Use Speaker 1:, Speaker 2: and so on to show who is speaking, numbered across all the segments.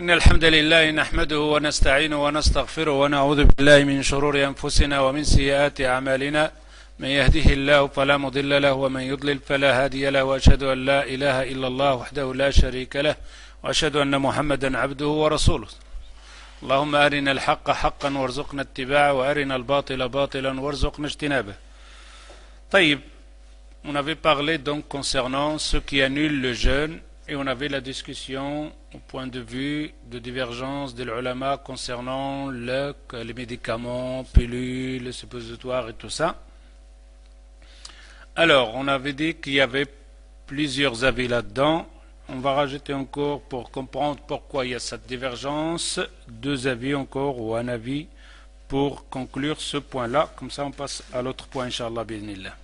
Speaker 1: إن الحمد لله نحمده ونستعينه ونستغفره ونعوذ بالله من شرور أنفسنا ومن سيئات أعمالنا من يهده الله فلا مضل له ومن يضلل فلا هادي له وأشهد أن لا إله إلا الله وحده لا شريك له وأشهد أن محمدا عبده ورسوله اللهم أرنا الحق حقا وارزقنا اتباعه وأرنا الباطل باطلا وارزقنا اجتنابه. طيب, on avait parlé donc concernant ceux qui annulent le jeûne et on avait la discussion au point de vue de divergence de l'ulama concernant les médicaments, pilules, suppositoires et tout ça. Alors, on avait dit qu'il y avait plusieurs avis là-dedans. On va rajouter encore, pour comprendre pourquoi il y a cette divergence, deux avis encore ou un avis pour conclure ce point-là. Comme ça, on passe à l'autre point, Inch'Allah, bi'idhnillah.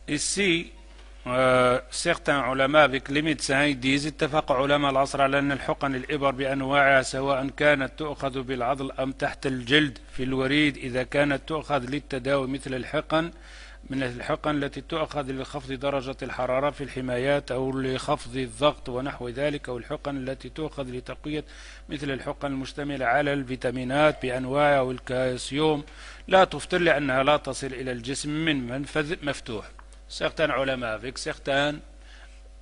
Speaker 1: Ici, certains ulama avec les médecins ils disent اتفق علماء العصر على أن الحقن الإبر بأنواعها سواء كانت تؤخذ بالعضل أم تحت الجلد في الوريد إذا كانت تؤخذ للتداوي مثل الحقن من الحقن التي تؤخذ لخفض درجة الحرارة في الحمايات أو لخفض الضغط ونحو ذلك أو الحقن التي تؤخذ لتقوية مثل الحقن المشتملة على الفيتامينات بأنواعها والكالسيوم لا تفطر لأنها لا تصل إلى الجسم من منفذ مفتوح. Certains ulama avec certains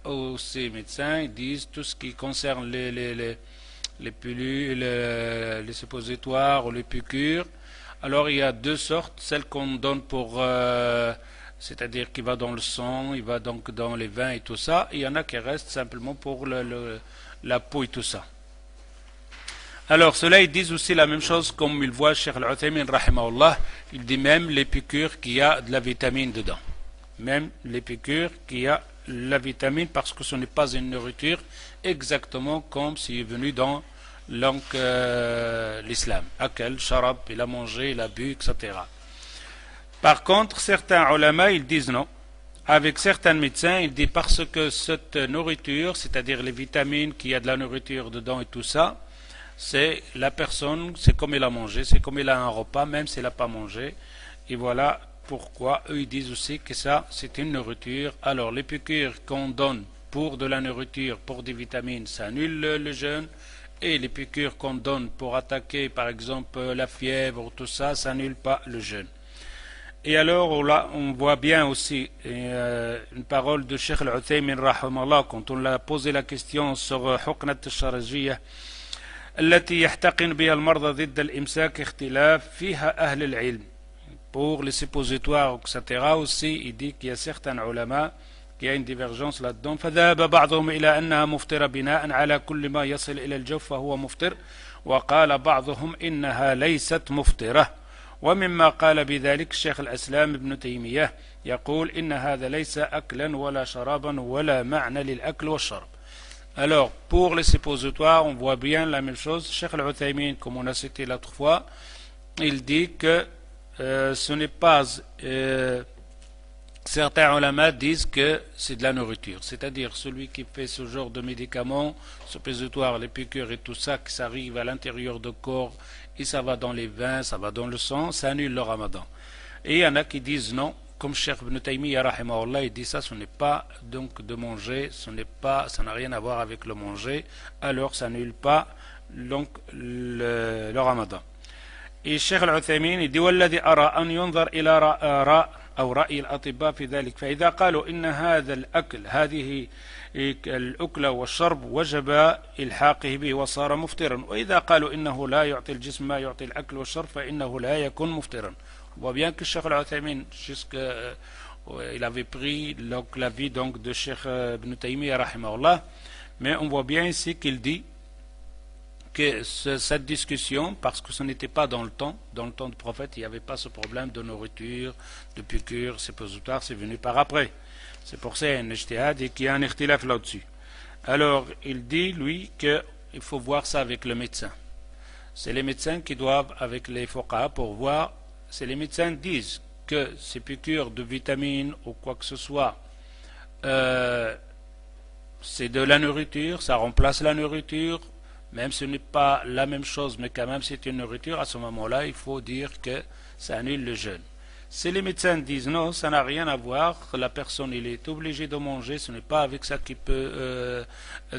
Speaker 1: aussi médecins ils disent tout ce qui concerne les pilules, les suppositoires ou les piqûres. Alors il y a deux sortes, celle qu'on donne pour c'est-à-dire qui va dans le sang, il va donc dans les veins et tout ça, et il y en a qui restent simplement pour la peau et tout ça. Alors ceux-là ils disent aussi la même chose comme il voit Cheikh Al-Uthaymin rahimahullah, il dit même les piqûres qu'il y a de la vitamine dedans. Même les piqûres qui a la vitamine parce que ce n'est pas une nourriture exactement comme s'il est venu dans l'islam. Akal, sharab, il a mangé, il a bu, etc. Par contre, certains ulama, ils disent non. Avec certains médecins, ils disent parce que cette nourriture, c'est-à-dire les vitamines, qu'il y a de la nourriture dedans et tout ça, c'est la personne, c'est comme il a mangé, c'est comme il a un repas, même s'il n'a pas mangé. Et voilà pourquoi eux ils disent aussi que ça c'est une nourriture. Alors les piqûres qu'on donne pour de la nourriture, pour des vitamines, ça annule le jeûne, et les piqûres qu'on donne pour attaquer par exemple la fièvre ou tout ça, ça annule pas le jeûne. Et alors là on voit bien aussi une parole de Cheikh Al-Uthaymin rahimahullah quand on l'a posé la question sur حقنة الشرجية التي يحتقن بها المرضى ضد الإمساك اختلاف فيها أهل العلم. Pour les suppositoires, etc. aussi, il dit qu'il y a certains ulama qui a une divergence là-dedans. فذهب بعضهم إلى أنها مفطرة بناء على كل ما يصل إلى الجوف فهو مفطر وقال بعضهم إنها ليست مفطرة. ومما قال بذلك الشيخ الإسلام ابن تيمية يقول إن هذا ليس أكلا ولا شرابا ولا معنى للأكل والشرب. Alors, pour les suppositoires, on voit bien la même chose. Cheikh Al-Uthaymin, comme on a cité l'autre fois, il dit que ce n'est pas certains ulama disent que c'est de la nourriture, c'est-à-dire celui qui fait ce genre de médicaments, suppositoires, les piqûres et tout ça, qui s'arrive à l'intérieur du corps et ça va dans les veins, ça va dans le sang, ça annule le ramadan. Et il y en a qui disent non, comme Cheikh Ibn Taymiyyah rahimahullah, il dit ça, ce n'est pas donc de manger, ce n'est pas, ça n'a rien à voir avec le manger, alors ça annule pas donc le ramadan. Et Cheikh Al-Uthaymin il dit والذي أرى أن ينظر إلى آراء أو رأي الأطباء في ذلك فإذا قالوا إن هذا الأكل هذه الأكل والشرب وجب إلحاقه به وصار مفطرا وإذا قالوا إنه لا يعطي الجسم ما يعطي الأكل والشرب فإنه لا يكون مفطرا. On voit bien que Cheikh Al-Uthaymin il avait pris l'avis donc de Cheikh Ibn Taymiyyah rahimahullah, mais on voit bien ici qu'il dit que cette discussion, parce que ce n'était pas dans le temps du prophète, il n'y avait pas ce problème de nourriture, de piqûres, suppositoires, c'est venu par après. C'est pour ça qu'il y a un ijtihad et qu'il y a un ikhtilaf là-dessus. Alors, il dit, lui, qu'il faut voir ça avec le médecin. C'est les médecins qui doivent, avec les fuqaha, pour voir, c'est les médecins disent que ces piqûres de vitamines ou quoi que ce soit, c'est de la nourriture, ça remplace la nourriture, même si ce n'est pas la même chose, mais quand même c'est une nourriture, à ce moment-là, il faut dire que ça annule le jeûne. Si les médecins disent non, ça n'a rien à voir, la personne il est obligée de manger, ce n'est pas avec ça qu'il peut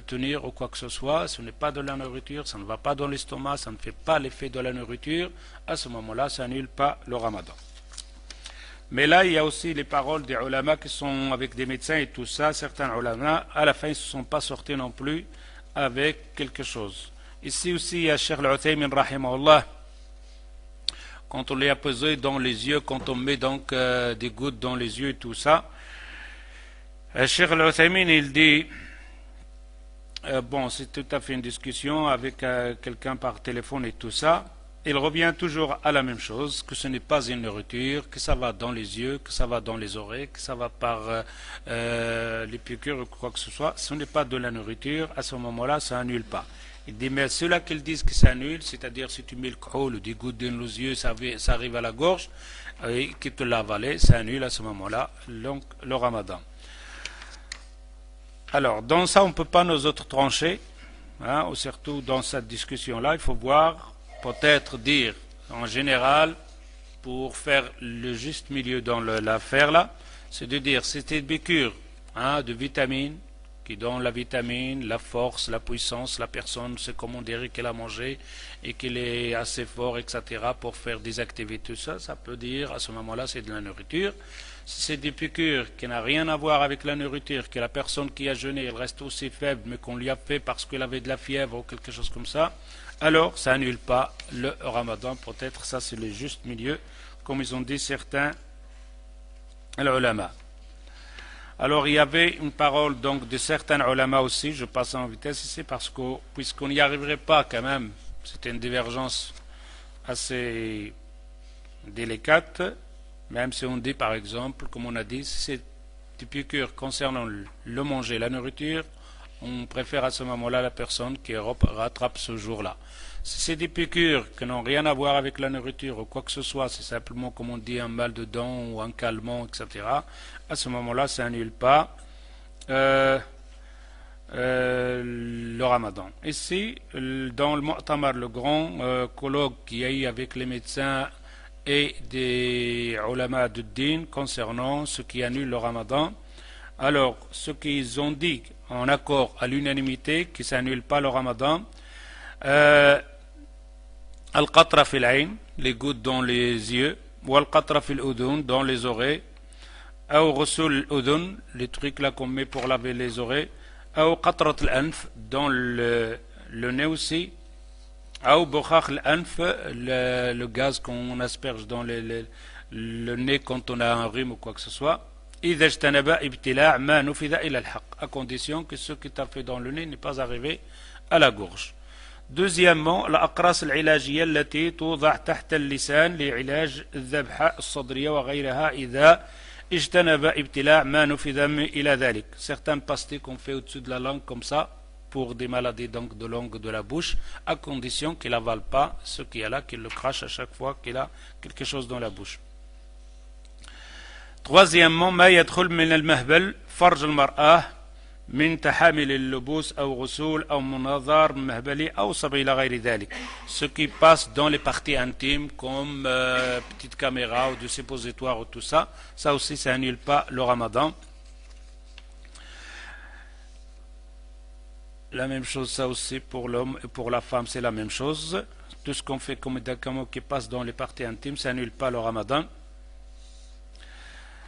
Speaker 1: tenir ou quoi que ce soit, ce n'est pas de la nourriture, ça ne va pas dans l'estomac, ça ne fait pas l'effet de la nourriture, à ce moment-là, ça annule pas le ramadan. Mais là, il y a aussi les paroles des ulama qui sont avec des médecins et tout ça. Certains ulama, à la fin, ils ne se sont pas sortis non plus avec quelque chose. Ici aussi, il y a Cheikh Al-Uthaymin, rahimahullah, quand on les a posés dans les yeux, quand on met donc des gouttes dans les yeux et tout ça. Cheikh Al-Uthaymin, il dit, bon, c'est tout à fait une discussion avec quelqu'un par téléphone et tout ça. Il revient toujours à la même chose, que ce n'est pas une nourriture, que ça va dans les yeux, que ça va dans les oreilles, que ça va par les piqûres ou quoi que ce soit. Ce n'est pas de la nourriture, à ce moment-là, ça annule pas. Il dit, mais ceux-là qu'ils disent que ça annule, c'est-à-dire si tu mets le khol ou des gouttes dans les yeux, ça arrive à la gorge, et que tu l'as avalé, ça annule à ce moment-là donc, le ramadan. Alors, dans ça, on ne peut pas nous autres trancher, hein, ou surtout dans cette discussion-là, il faut voir, peut-être dire en général, pour faire le juste milieu dans l'affaire là, c'est de dire c'était une piqûre de vitamines qui donne la vitamine, la force, la puissance, la personne, c'est comme on dirait qu'elle a mangé et qu'il est assez fort, etc. pour faire des activités, tout ça, ça peut dire à ce moment-là c'est de la nourriture. Si c'est des piqûres qui n'ont rien à voir avec la nourriture, que la personne qui a jeûné, elle reste aussi faible, mais qu'on lui a fait parce qu'elle avait de la fièvre ou quelque chose comme ça, alors ça annule pas le ramadan. Peut-être ça c'est le juste milieu, comme ils ont dit certains ulama. Alors il y avait une parole donc de certains ulama aussi, je passe en vitesse ici parce que puisqu'on n'y arriverait pas quand même, c'était une divergence assez délicate, même si on dit par exemple, comme on a dit, si c'est des piqûres concernant le manger, la nourriture, on préfère à ce moment-là la personne qui rattrape ce jour-là. Si c'est des piqûres qui n'ont rien à voir avec la nourriture ou quoi que ce soit, c'est simplement comme on dit un mal de dents ou un calmant, etc. À ce moment-là, ça n'annule pas le ramadan. Ici, dans le Mu'tamar, le grand colloque qu'il y a eu avec les médecins et des ulama de din concernant ce qui annule le ramadan, alors ce qu'ils ont dit en accord à l'unanimité que ça n'annule pas le ramadan, al-qatra fil ayn, les gouttes dans les yeux, ou al-qatra fil udun, dans les oreilles, ou ghussul udun, les trucs là qu'on met pour laver les oreilles, ou qatrat al-anf, dans le nez aussi, ou bukhakh al-anf, le gaz qu'on asperge dans le nez quand on a un rhume ou quoi que ce soit, إذا اجتنب ابتلاع ما نفذ إلى الحق, à condition que ce qui t'a fait dans le nez n'est pas arrivé à la gorge. Deuxièmement, الأقراص العلاجية التي توضع تحت اللسان لعلاج الذبحة الصدرية وغيرها إذا اجتنب ابتلاع ما نفذ إلى ذلك. Certaines pastilles qu'on fait au-dessus de la langue comme ça pour des maladies donc de langue de la bouche, à condition qu'il n'avale pas ce qu'il y a là, qu'il le crache à chaque fois qu'il a quelque chose dans la bouche. Troisièmement, ما يدخل من المهبل فرج المرأة من تحامل اللبوس أو غسول أو مناظر مهبلي أو صبي إلى غير ذلك. Ce qui passe dans les parties intimes comme petite caméra ou du suppositoire ou tout ça, ça aussi ça annule pas le ramadan. La même chose ça aussi pour l'homme et pour la femme c'est la même chose. Tout ce qu'on fait comme médicament qui passe dans les parties intimes ça annule pas le ramadan.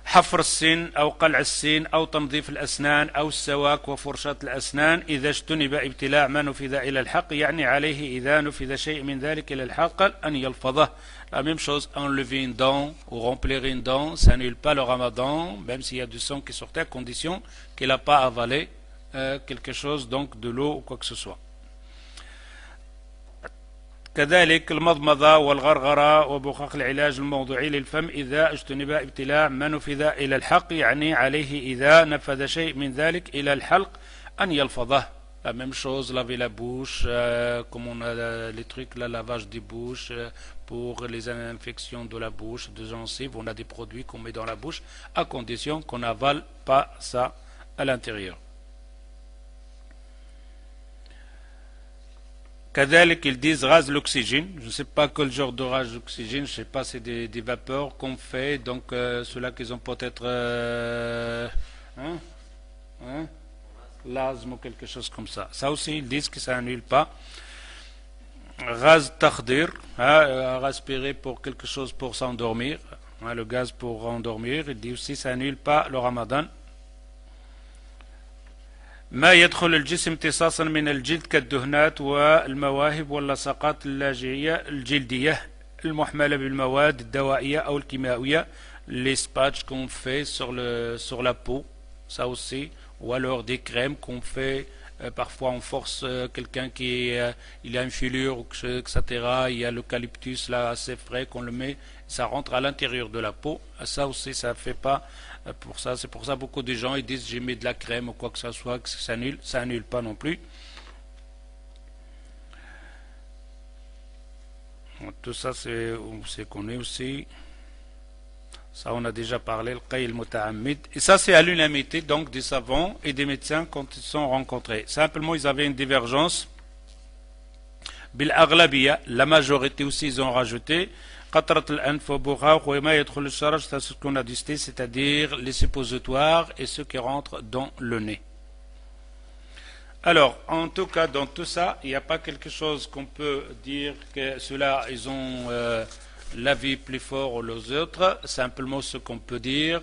Speaker 1: حفر السن أو قلع السن أو تنظيف الأسنان أو السواك وفرشاة الأسنان إذا اجتنب ابتلاع ما نفذ إلى الحق, يعني عليه إذا نفذ شيء من ذلك إلى الحق أن يلفظه. La même chose, enlever une dent ou remplir une dent, ça n'annule pas le ramadan, même s'il y a du sang qui sortait, à condition qu'il n'a pas avalé quelque chose, donc de l'eau ou quoi que ce soit. كذلك المضمضة والغرغرة وبخاخ العلاج الموضعي للفم إذا اجتنب ابتلاع ما نفذ إلى الحلق, يعني عليه إذا نفذ شيء من ذلك إلى الحلق أن يلفظه. La même chose, laver la bouche, comme on a les trucs, le lavage des bouches, pour les infections de la bouche, de gencives, on a des produits qu'on met dans la bouche, à condition qu'on n'avale pas ça à l'intérieur. كذلك ils disent gaz l'oxygène. Je ne sais pas quel genre de gaz d'oxygène, je ne sais pas, c'est des vapeurs qu'on fait, donc ceux-là qu'ils ont peut-être l'asthme ou quelque chose comme ça. Ça aussi ils disent que ça annule pas. Gaz takhdir, à respirer pour quelque chose pour s'endormir, le gaz pour endormir, il dit aussi ça annule pas le ramadan. ما يدخل الجسم امتصاصا من الجلد كالدهنات والمواهب واللصقات اللاجئية الجلدية المحملة بالمواد الدوائية أو الكيماوية les patchs qu'on fait sur la peau, ça aussi, ou alors des crèmes qu'on fait, parfois on force quelqu'un qui il a une filure, etc. Il y a l'eucalyptus là assez frais qu'on le met, ça rentre à l'intérieur de la peau, ça aussi ça fait pas. Pour ça, c'est pour ça beaucoup de gens ils disent j'ai mis de la crème ou quoi que ce soit, que ça annule pas non plus. Tout ça c'est connu aussi. Ça on a déjà parlé, le qaïl muta'ammid. Et ça c'est à l'unanimité donc des savants et des médecins quand ils sont rencontrés. Simplement ils avaient une divergence. Bil aghlabiya, la majorité aussi ils ont rajouté. C'est ce qu'on a discuté, c'est-à-dire les suppositoires et ceux qui rentrent dans le nez. Alors, en tout cas, dans tout ça, il n'y a pas quelque chose qu'on peut dire que ceux-là, ils ont l'avis plus fort aux autres. Simplement, ce qu'on peut dire,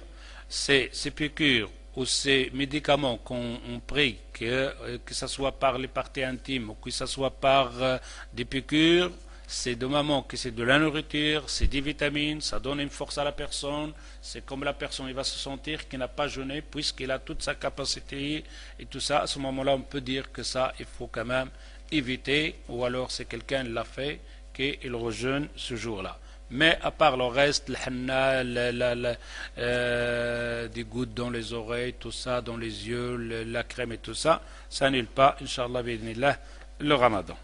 Speaker 1: c'est ces piqûres ou ces médicaments qu'on prie, que ce soit par les parties intimes ou que ce soit par des piqûres, c'est de maman que c'est de la nourriture, c'est des vitamines, ça donne une force à la personne, c'est comme la personne il va se sentir qu'il n'a pas jeûné puisqu'il a toute sa capacité et tout ça. À ce moment-là, on peut dire que ça, il faut quand même éviter, ou alors c'est quelqu'un qui l'a fait, qu'il rejeûne ce jour-là. Mais à part le reste, le henna, des gouttes dans les oreilles, tout ça, dans les yeux, la crème et tout ça, ça annule pas, Inch'Allah, bi'idhnillah, le ramadan.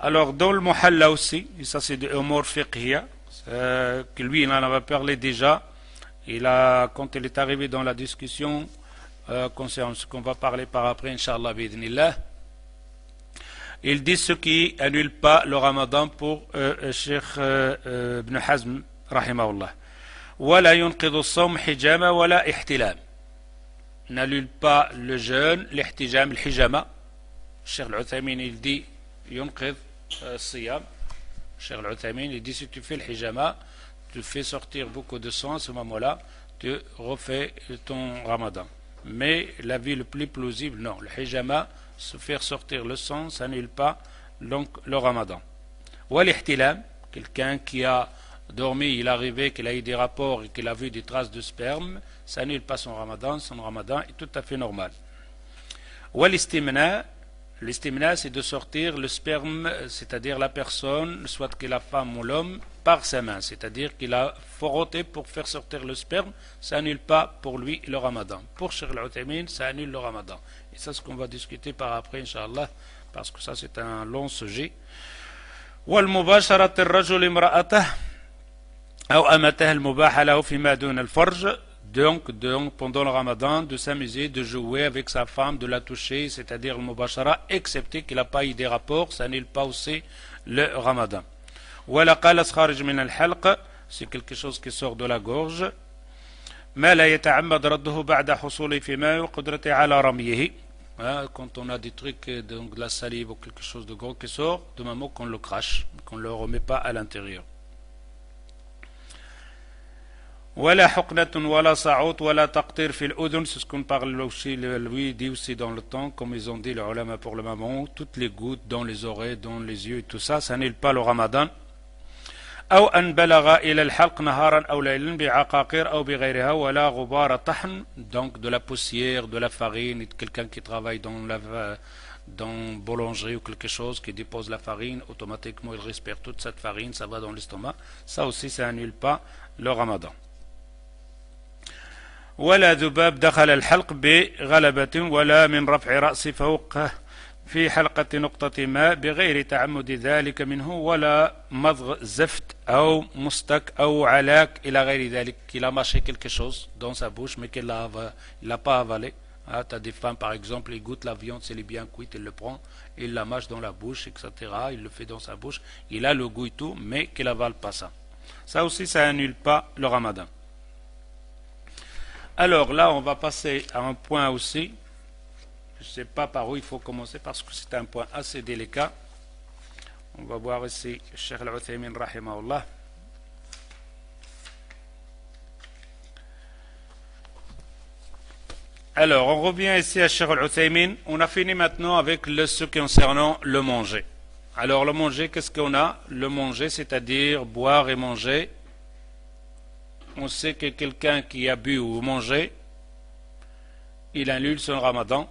Speaker 1: Alors, dans le Muhalla aussi, et ça c'est de Umur Fiqhiyya, que lui il en avait parlé déjà, quand il est arrivé dans la discussion concernant ce qu'on va parler par après, Inch'Allah, bi'idhnillah, il dit ce qui annule pas le ramadan pour Cheikh Ibn Hazm, rahimahullah. ولا ينقض الصوم حجامة ولا احتلام. N'annule pas le jeûne, l'ihtijaam, l'hijama. Cheikh Al-Uthaymin il dit ينقض الصيام. Cheikh Al-Uthaymin il dit si tu fais le hijama, tu fais sortir beaucoup de sang à ce moment-là, tu refais ton ramadan. Mais l'avis le plus plausible, non. Le hijama, se faire sortir le sang, ça n'annule pas donc le ramadan. Ou l'ihtilam, quelqu'un qui a dormi, il est arrivé, qu'il a eu des rapports et qu'il a vu des traces de sperme, ça n'annule pas son ramadan est tout à fait normal. Ou l'istimna, l'istimna c'est de sortir le sperme, c'est-à-dire la personne, soit que la femme ou l'homme, par sa main, c'est-à-dire qu'il a frotté pour faire sortir le sperme, ça n'annule pas pour lui le ramadan. Pour Cheikh Al-Uthaymin, ça annule le ramadan. Et ça, c'est ce qu'on va discuter par après, Inch'Allah, parce que ça, c'est un long sujet. وَالْمُبَاشَرَةِ الرَّجُلِ امْرَأَتَهُ أَوْ أَمَتَهُ الْمُبَاحَ لَهُ فِيمَا دُونَ الْفَرْجِ. Donc, pendant le ramadan, de s'amuser, de jouer avec sa femme, de la toucher, c'est-à-dire le mubashara, excepté qu'il n'a pas eu des rapports, ça n'annule pas aussi le ramadan. وَلَا قَالَسْ خَارِجْ مِنَ الْحَلْقِ, c'est quelque chose qui sort de la gorge. ما لا يتعمد رده بعد حصوله في ماء وقدرته على رميه. Quand on a des trucs, donc de la salive ou quelque chose de gros qui sort, de moment qu'on le crache, qu'on ne le remet pas à l'intérieur. ولا حقنة ولا صعود ولا تقطير في الأذن, c'est ce qu'on parle aussi, lui dit aussi dans le temps, comme ils ont dit les ulama pour le moment, toutes les gouttes dans les oreilles, dans les yeux et tout ça, ça n'annule pas le ramadan. أو أن بلغ إلى الحلق نهارا أو ليلا بعقاقير أو بغيرها ولا غبار طحن, donc de la poussière, de la farine, quelqu'un qui travaille dans boulangerie ou quelque chose qui dépose la farine, automatiquement il respire toute cette farine, ça va dans l'estomac, ça aussi ça annule pas le ramadan. ولا ذباب دخل الحلق بغلبة ولا من رفع رأس فوقه في حلقة نقطة ماء بغير تعمد ذلك منه ولا مضغ زفت أو مستك أو علاك إلى غير ذلك, qu'il a mâché quelque chose dans sa bouche mais qu'il l'a pas avalé, Ah, tu as des femmes, par exemple, ils goûtent la viande, c'est bien cuite, ils le prend, il la mâche dans la bouche, etc. Il le fait dans sa bouche, il a le goût et tout, mais qu'il avale pas ça. Ça aussi, ça annule pas le ramadan. Alors là, on va passer à un point aussi. Je ne sais pas par où il faut commencer parce que c'est un point assez délicat. On va voir ici Cheikh Al-Uthaymin rahimahullah. Alors, on revient ici à Cheikh Al-Uthaymin. On a fini maintenant avec ce concernant le manger. Alors, le manger, qu'est-ce qu'on a? Le manger, c'est-à-dire boire et manger. On sait que quelqu'un qui a bu ou mangé, il annule son ramadan,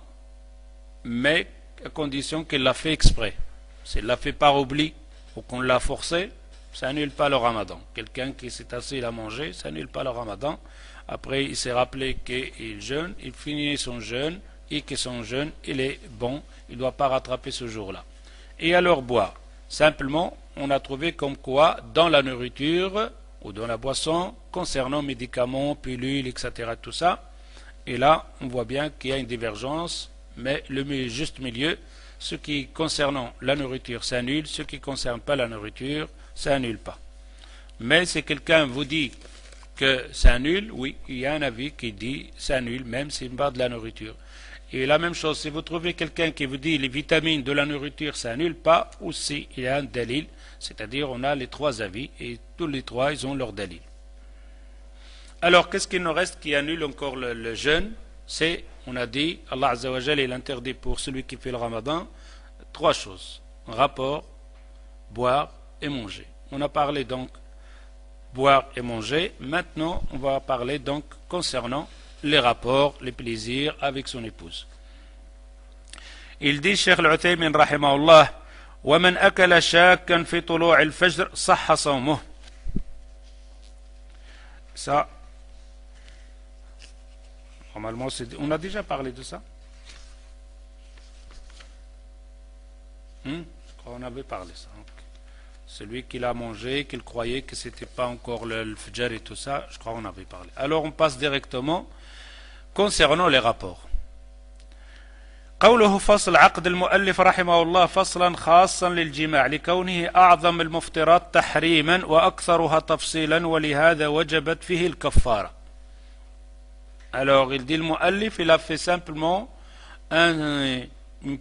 Speaker 1: mais à condition qu'il l'a fait exprès. S'il l'a fait par oubli ou qu'on l'a forcé, ça annule pas le ramadan. Quelqu'un qui s'est assis, il a mangé, ça annule pas le ramadan. Après, il s'est rappelé qu'il jeûne, il finit son jeûne, et que son jeûne, il est bon, il ne doit pas rattraper ce jour-là. Et alors boire. Simplement, on a trouvé comme quoi, dans la nourriture ou dans la boisson, concernant médicaments, pilules, etc., tout ça, et là, on voit bien qu'il y a une divergence, mais le juste milieu, ce qui concernant la nourriture, ça annule, ce qui ne concerne pas la nourriture, ça annule pas. Mais si quelqu'un vous dit que ça annule, oui, il y a un avis qui dit ça annule, même s'il part de la nourriture. Et la même chose, si vous trouvez quelqu'un qui vous dit les vitamines de la nourriture, ça annule pas, aussi il y a un dalil, c'est-à-dire on a les trois avis, et tous les trois, ils ont leur dalil. Alors, qu'est-ce qu'il nous reste qui annule encore le jeûne? C'est, on a dit, Allah Azza wa Jalla, il interdit pour celui qui fait le ramadan, trois choses. Rapport, boire et manger. On a parlé donc boire et manger. Maintenant, on va parler donc concernant les rapports, les plaisirs avec son épouse. Il dit, Cheikh Al-Uthaymin rahimahullah, وَمَنْ أَكَلَ شَاكًا فِي طُلُوعِ الْفَجْرِ صَحَّ صَوْمُهُ. Ça, normalement, on a déjà parlé de ça. Je crois qu'on avait parlé de ça. Celui qui l'a mangé, qu'il croyait que c'était pas encore le fajr et tout ça, je crois qu'on avait parlé. Alors on passe directement concernant les rapports. قوله فصل عقد المؤلف رحمه الله فصلا خاصا للجماع لكونه أعظم المفطرات تحريما وأكثرها تفصيلا ولهذا وجبت فيه الكفارة. Alors il dit le mu'allif, il a fait simplement une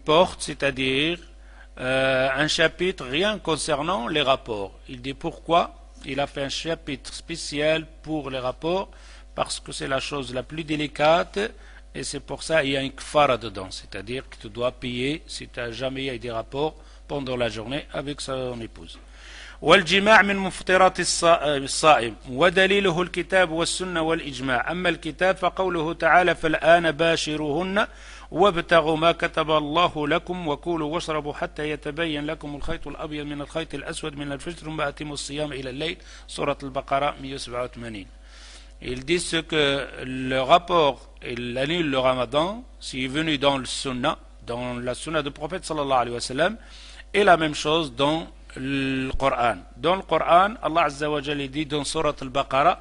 Speaker 1: porte, c'est-à-dire un chapitre rien concernant les rapports. Il dit pourquoi il a fait un chapitre spécial pour les rapports, parce que c'est la chose la plus délicate et c'est pour ça qu'il y a une kfara dedans, c'est-à-dire que tu dois payer si tu n'as jamais eu des rapports pendant la journée avec son épouse. والجماع من مفطرات الصائم ودليله الكتاب والسنة والإجماع. أما الكتاب فقوله تعالى فالآن باشروهن وابتغوا ما كتب الله لكم وكلوا واشربوا حتى يتبين لكم الخيط الأبيض من الخيط الأسود من الفجر ثم أتموا الصيام إلى الليل. سورة البقرة 187. Ils disent que le rapport, il annule le ramadan s'il est venu dans le sunnah, dans la sunnah du prophète sallallahu alayhi wa sallam, et la même chose dans le Coran. Dans le Coran, Allah Azza wa Jalla dit dans Surat al-Baqarah,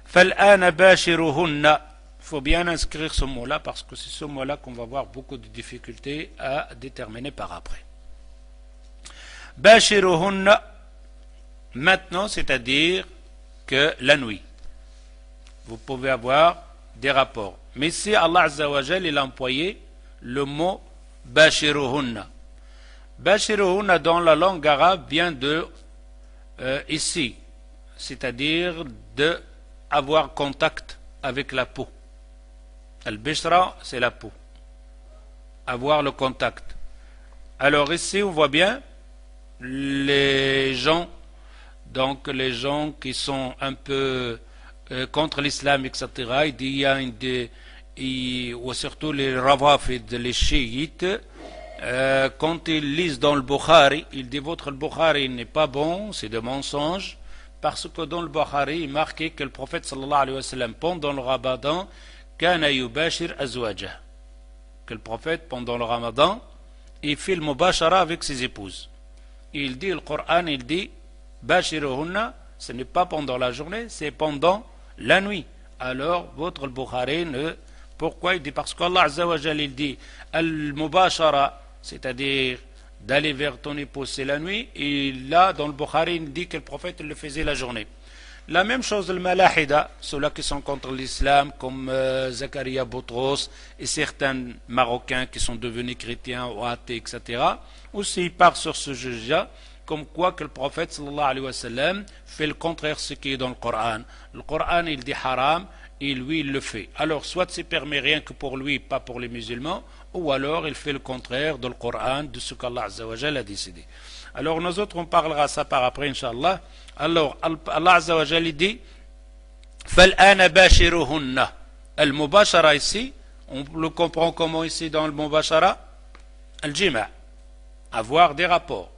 Speaker 1: فَالْآنَ بَاشِرُهُنَّ. Il faut bien inscrire ce mot-là parce que c'est ce mot-là qu'on va avoir beaucoup de difficultés à déterminer par après. بَاشِرُهُنَّ. Maintenant, c'est-à-dire que la nuit, vous pouvez avoir des rapports. Mais si Allah Azza wa Jalla il a employé le mot بَاشِرُهُنَّ. Bashiruhunna dans la langue arabe vient de ici, c'est-à-dire de avoir contact avec la peau. Al-Bishra, c'est la peau. Avoir le contact. Alors ici, on voit bien les gens, donc les gens qui sont un peu contre l'islam, etc. Il y a ou surtout les rawafid, les chiites. Quand ils lisent dans le Bukhari, ils disent votre Bukhari n'est pas bon, c'est de mensonges, parce que dans le Bukhari, il marquait que le prophète sallallahu alayhi wa sallam, pendant le Ramadan, kana yubashir azwajah, que le prophète, pendant le Ramadan, il fait le mubashara avec ses épouses. Il dit, le Coran, il dit, bashiruhunna, ce n'est pas pendant la journée, c'est pendant la nuit. Alors, votre Bukhari ne Pourquoi? Il dit parce qu'Allah Azza wa Jal, il dit Al-Mubashara, c'est-à-dire d'aller vers ton épouse, c'est la nuit. Et là, dans le Bukhari, il dit que le prophète le faisait la journée. La même chose, le Malahida, ceux-là qui sont contre l'islam, comme Zakaria Boutros et certains Marocains qui sont devenus chrétiens ou athées, etc. Aussi, il part sur ce sujet, comme quoi que le prophète sallallahu alayhi wa sallam fait le contraire de ce qui est dans le Coran. Le Coran, il dit haram, et lui, il le fait. Alors, soit c'est permis rien que pour lui, pas pour les musulmans, ou alors il fait le contraire de le Coran, de ce qu'Allah Azza wa Jal a décidé. Alors, nous autres, on parlera ça par après, Inch'Allah. Alors, Allah Azza wa Jal dit فَالْآنَ بَاشِرُهُنَّ. Al-Mubashara ici, on le comprend comment ici dans le Mubashara? Al-Jima', avoir des rapports.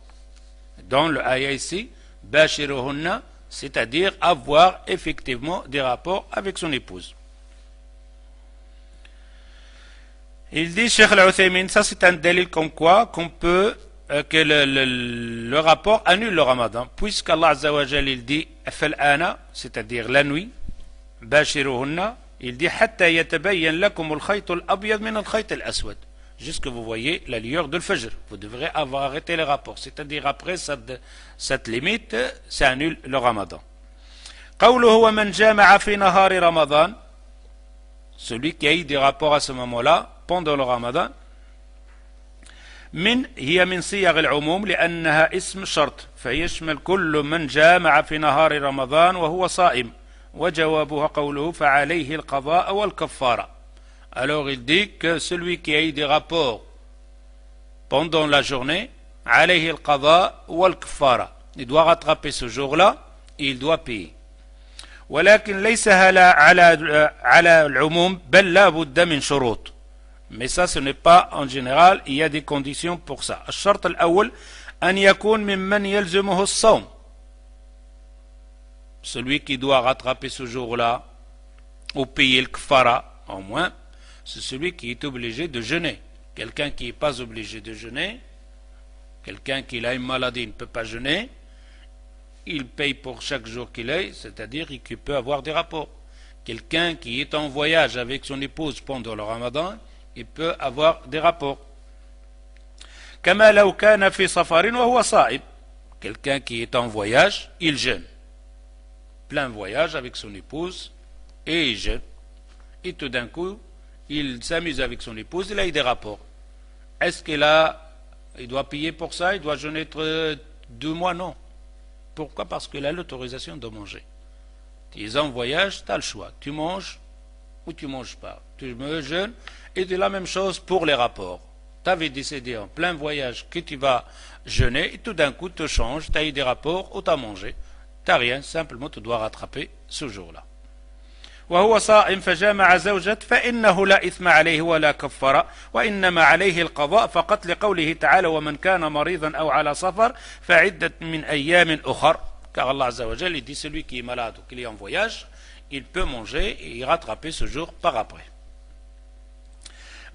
Speaker 1: Dans le ayah ici, Bashiruhunna, c'est-à-dire avoir effectivement des rapports avec son épouse. Il dit, Cheikh Al-Uthaymin, ça c'est un délit comme quoi qu'on peut, que le rapport annule le ramadan, puisqu'Allah Azza wa Jal il dit, Fal'ana, c'est-à-dire la nuit, Bashiruhunna, il dit, Hatta yatabayyan lakum al-khayt al-abyad min al-khayt al-aswad. Jusque vous voyez la lueur de l'Fajr. Vous devrez avoir arrêté les rapports. C'est-à-dire après cette limite, ça annule le ramadan. قوله ومن جامع في نهار رمضان, celui qui a eu des rapports à ce moment-là, pendant le ramadan, هي من صيغ العموم لأنها اسم شرط فيشمل كل من جامع في نهار رمضان وهو صائم وجوابها قوله فعليه القضاء والكفارة. Alors il dit que celui qui a eu des rapports pendant la journée, عليه القضاء والكفارة, il doit rattraper ce jour-là et il doit payer. ولكن ليس على العموم بل لا بد من شروط. Mais ça ce n'est pas en général, il y a des conditions pour ça. الشرط الأول أن يكون ممن يلزمه الصوم. Celui qui doit rattraper ce jour-là ou payer le kfara au moins, c'est celui qui est obligé de jeûner. Quelqu'un qui n'est pas obligé de jeûner, quelqu'un qui a une maladie ne peut pas jeûner, il paye pour chaque jour qu'il ait, c'est-à-dire qu'il peut avoir des rapports. Quelqu'un qui est en voyage avec son épouse pendant le ramadan, il peut avoir des rapports. كما لو كان في سفر وهو صائم. Quelqu'un qui est en voyage, il jeûne. Plein voyage avec son épouse et il jeûne. Et tout d'un coup, il s'amuse avec son épouse, il a eu des rapports. Est-ce il doit payer pour ça? Il doit jeûner 2 mois? Non. Pourquoi? Parce qu'il a l'autorisation de manger. Tu es en voyage, tu as le choix. Tu manges ou tu ne manges pas. Tu me jeûnes. Et c'est la même chose pour les rapports. Tu avais décidé en plein voyage que tu vas jeûner et tout d'un coup tu changes, tu as eu des rapports ou tu as mangé. Tu n'as rien, simplement tu dois rattraper ce jour-là. وهو صائم فجامع زوجة فإنه لا إثم عليه ولا كفارة وإنما عليه القضاء فقط لقوله تعالى ومن كان مريضا أو على سفر فعدة من أيام أخر. Car Allah Azza wa Jal dit celui qui est malade ou qui est en voyage, il peut manger et rattraper ce jour par après.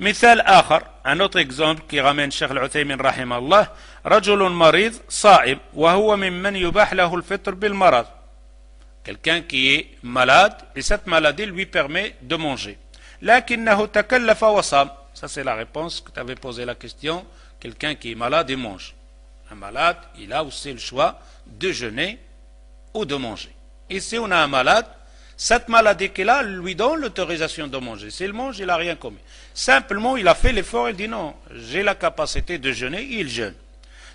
Speaker 1: مثال آخر, un autre exemple qui ramène Cheikh Al-Uthaymin رحمه الله, رجل مريض صائم وهو ممن يباح له الفطر بالمرض. Quelqu'un qui est malade et cette maladie lui permet de manger. لكنه تكلف وصام. Ça c'est la réponse que tu avais posé la question. Quelqu'un qui est malade et mange. Un malade, il a aussi le choix de jeûner ou de manger. Ici on a un malade, cette maladie qu'il a lui donne l'autorisation de manger. S'il mange, il n'a rien commis. Simplement il a fait l'effort, il dit non, j'ai la capacité de jeûner, il jeûne.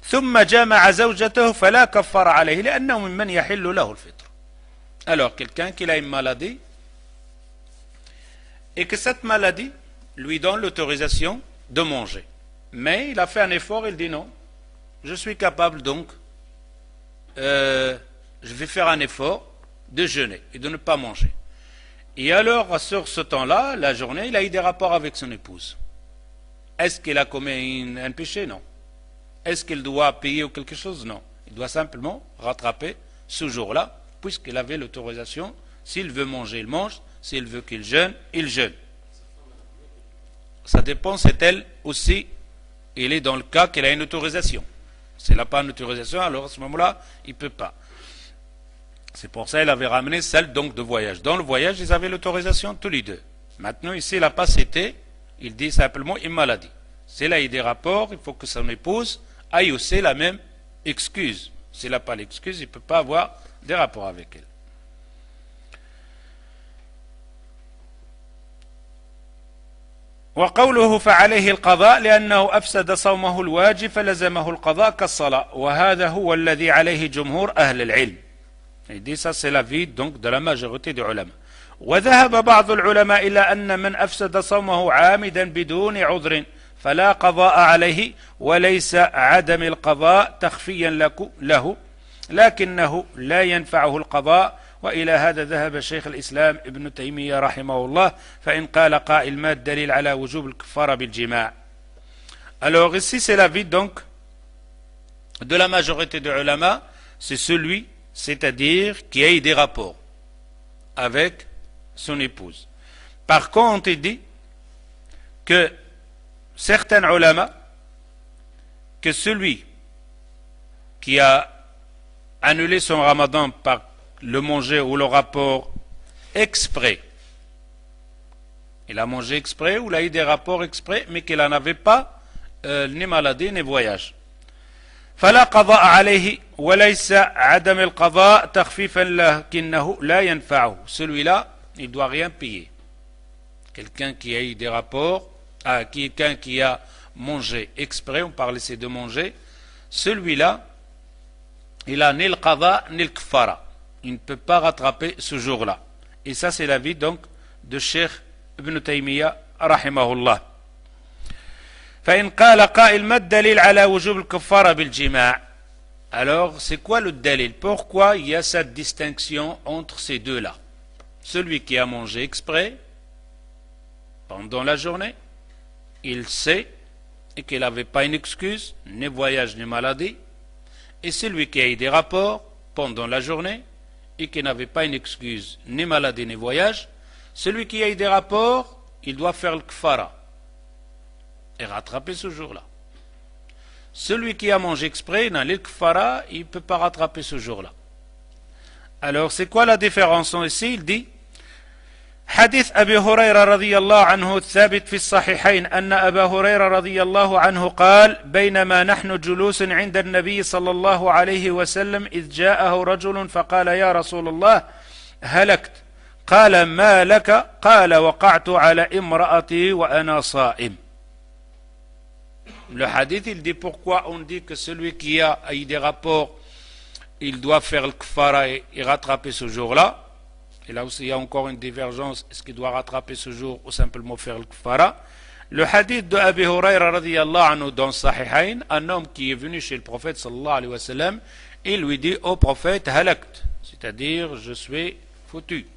Speaker 1: ثم جامع زوجته فلا كفر عليه لأنه ممن يحل له الفطر. Alors, quelqu'un qui a une maladie et que cette maladie lui donne l'autorisation de manger. Mais il a fait un effort, il dit non, je suis capable donc, je vais faire un effort de jeûner et de ne pas manger. Et alors, sur ce temps-là, la journée, il a eu des rapports avec son épouse. Est-ce qu'il a commis un péché? Non. Est-ce qu'il doit payer ou quelque chose? Non. Il doit simplement rattraper ce jour-là, puisqu'il avait l'autorisation. S'il veut manger, il mange. S'il veut qu'il jeûne, il jeûne. Ça dépend, c'est elle aussi. Il est dans le cas qu'elle a une autorisation. S'il n'a pas une autorisation, alors à ce moment-là, il ne peut pas. C'est pour ça qu'il avait ramené celle donc de voyage. Dans le voyage, ils avaient l'autorisation tous les deux. Maintenant, ici, il n'a pas cité, il dit simplement une maladie. S'il a eu des rapports, il faut que son épouse aille aussi la même excuse. S'il n'a pas l'excuse, il ne peut pas avoir des rapports avec elle. وقوله فعليه القضاء لأنه أفسد صومه الواجب فلزمه القضاء كالصلاة وهذا هو الذي عليه جمهور أهل العلم. Il dit ça c'est l'avis donc de la majorité des ulama. وذهب بعض العلماء إلى أن من أفسد صومه عامدا بدون عذر فلا قضاء عليه وليس عدم القضاء تخفيا له لكنه لا ينفعه القضاء وإلى هذا ذهب شيخ الإسلام ابن تيمية رحمه الله فإن قال قائل ما الدليل على وجوب الكفارة بالجماع. Alors ici c'est l'avis donc de la majorité des ulama, c'est celui, c'est-à-dire qui a eu des rapports avec son épouse. Par contre il dit que certains ulama, que celui qui a annulé son ramadan par le manger ou le rapport exprès, il a mangé exprès ou il a eu des rapports exprès mais qu'il n'en avait pas ni maladie ni voyage. فلا قضاء عليه وليس عدم القضاء تخفيفا لكنه لا ينفعه. Celui-là, il ne doit rien payer. Quelqu'un qui a eu des rapports, quelqu'un qui a mangé exprès, on parle ici de manger, celui-là, il a ni le qada ni le kfara. Il ne peut pas rattraper ce jour-là. Et ça, c'est l'avis donc de Cheikh Ibn Taymiyyah, rahimahullah. فإن قال قائل ما الدليل على وجوب الكفارة بالجماع. Alors, c'est quoi le dalil? Pourquoi il y a cette distinction entre ces deux-là? Celui qui a mangé exprès pendant la journée, il sait et qu'il n'avait pas une excuse, ni voyage ni maladie, et celui qui a eu des rapports pendant la journée et qui n'avait pas une excuse, ni maladie ni voyage, celui qui a eu des rapports, il doit faire le kfara et rattraper ce jour-là. Celui qui a mangé exprès, dans le kfara, il ne peut pas rattraper ce jour-là. Alors, c'est quoi la différence ici? Il dit حديث أبي هريرة رضي الله عنه الثابت في الصحيحين أن أبا هريرة رضي الله عنه قال بينما نحن جلوس عند النبي صلى الله عليه وسلم إذ جاءه رجل فقال يا رسول الله هلكت قال ما لك قال وقعت على امرأتي وأنا صائم. Le hadith il dit pourquoi on dit que celui qui a eu des rapports il doit faire le kfara et rattraper ce jour-là. Et là aussi il y a encore une divergence, est-ce qu'il doit rattraper ce jour ou simplement faire le kfara? Le hadith de Abi Hurayra radiyallahu anhu dans Sahihain, un homme qui est venu chez le prophète sallallahu alayhi wa sallam, il lui dit au prophète halakt, c'est-à-dire je suis foutu,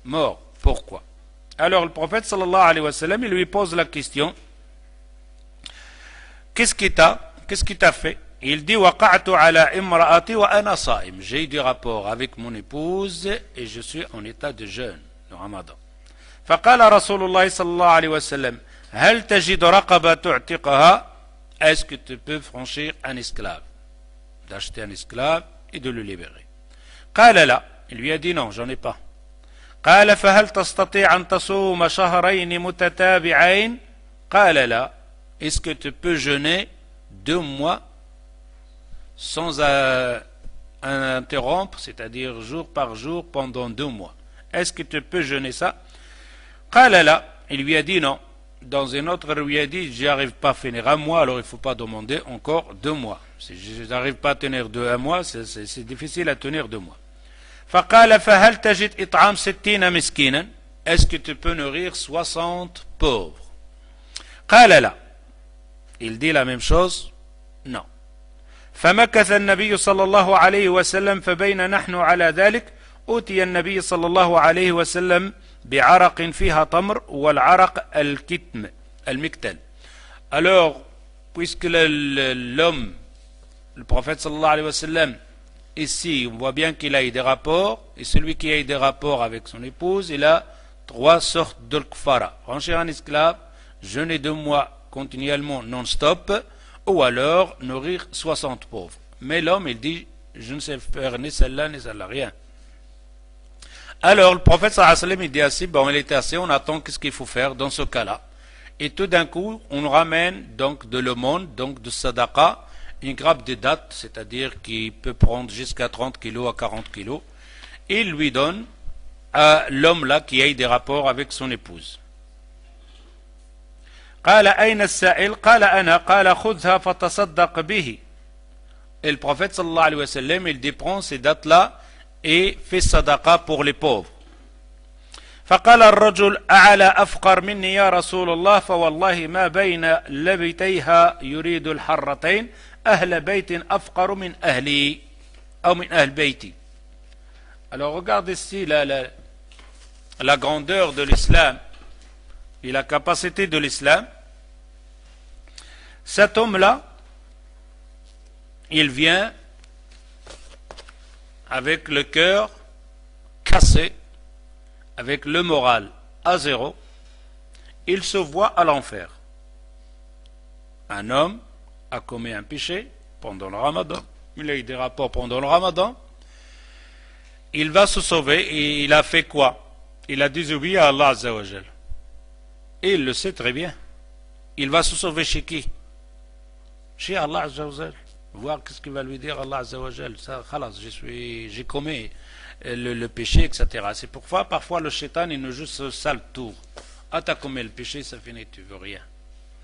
Speaker 1: mort. Pourquoi? Alors le prophète sallallahu alayhi wa sallam il lui pose la question, qu'est-ce qui t'a fait? Il dit waqa'tu ala imra'ati wa ana sa'im. J'ai eu du rapport avec mon épouse et je suis en état de jeûne, le ramadan. فقال رسول الله صلى الله عليه وسلم هل تجد رقبة تعتقها? Est-ce que tu peux franchir un esclave, d'acheter un esclave et de le libérer? قال لا. Il lui a dit non, j'en ai pas. قال فهل تستطيع أن تصوم شهرين متتابعين؟ قال لا. Est-ce que tu peux jeûner 2 mois sans interrompre, c'est-à-dire jour par jour pendant 2 mois? Est-ce que tu peux jeûner ça? قال لا. Il lui a dit non. Dans une autre, il lui a dit j'y arrive pas à finir 1 mois, alors il ne faut pas demander encore 2 mois. Si je n'arrive pas à tenir 1 mois, c'est difficile à tenir 2 mois. فقال فهل تجد إطعام 60 مسكينا? Est-ce que tu peux nourrir 60 pauvres? قال لا. Il dit la même chose? Non. فمكث النبي صلى الله عليه وسلم فبين نحن على ذلك أوتي النبي صلى الله عليه وسلم بعرق فيها تمر والعرق الكتم المكتل. Alors, puisque l'homme, le prophète sallallahu alayhi wa sallam, ici, on voit bien qu'il a eu des rapports, et celui qui a eu des rapports avec son épouse, il a 3 sortes de kfara. Franchir un esclave, jeûner 2 mois continuellement non-stop, ou alors nourrir 60 pauvres. Mais l'homme, il dit, je ne sais faire ni celle-là, ni celle-là, rien. Alors le prophète sallallahu alayhi wa sallam il dit assez, bon il était assez, on attend qu'est-ce qu'il faut faire dans ce cas-là. Et tout d'un coup, on ramène donc de l'aumône, donc de sadaqa, une grappe de dattes, c'est-à-dire qui peut prendre jusqu'à 30 kilos à 40 kilos, et il lui donne à l'homme là qui a eu des rapports avec son épouse. قال أين السائل قال أنا قال خذها فتصدق به. Et le prophète sallallahu alayhi wa sallam il prend ces dattes là et fait sadaqa pour les pauvres. فقال الرجل أعلى أفقر مني يا رسول الله فوالله ما بين لبتيها يريد الحرتين أهل بيت أفقر من أهلي أو من أهل بيتي. Alors regarde ici la grandeur de l'islam et la capacité de l'islam. Cet homme-là, il vient avec le cœur cassé, avec le moral à zéro, il se voit à l'enfer. Un homme a commis un péché pendant le ramadan, il a eu des rapports pendant le ramadan, il va se sauver et il a fait quoi? Il a désobéi à Allah Azza wa Jal. Et il le sait très bien. Il va se sauver chez qui? Chez Allah Azza wa Jal. Voir qu'est-ce qu'il va lui dire Allah Azza wa Jal. Ça, khalas, j'ai commis le péché, etc. C'est pourquoi parfois le shaitan il nous joue ce sale tour. Ah, t'as commis le péché, ça finit, tu veux rien.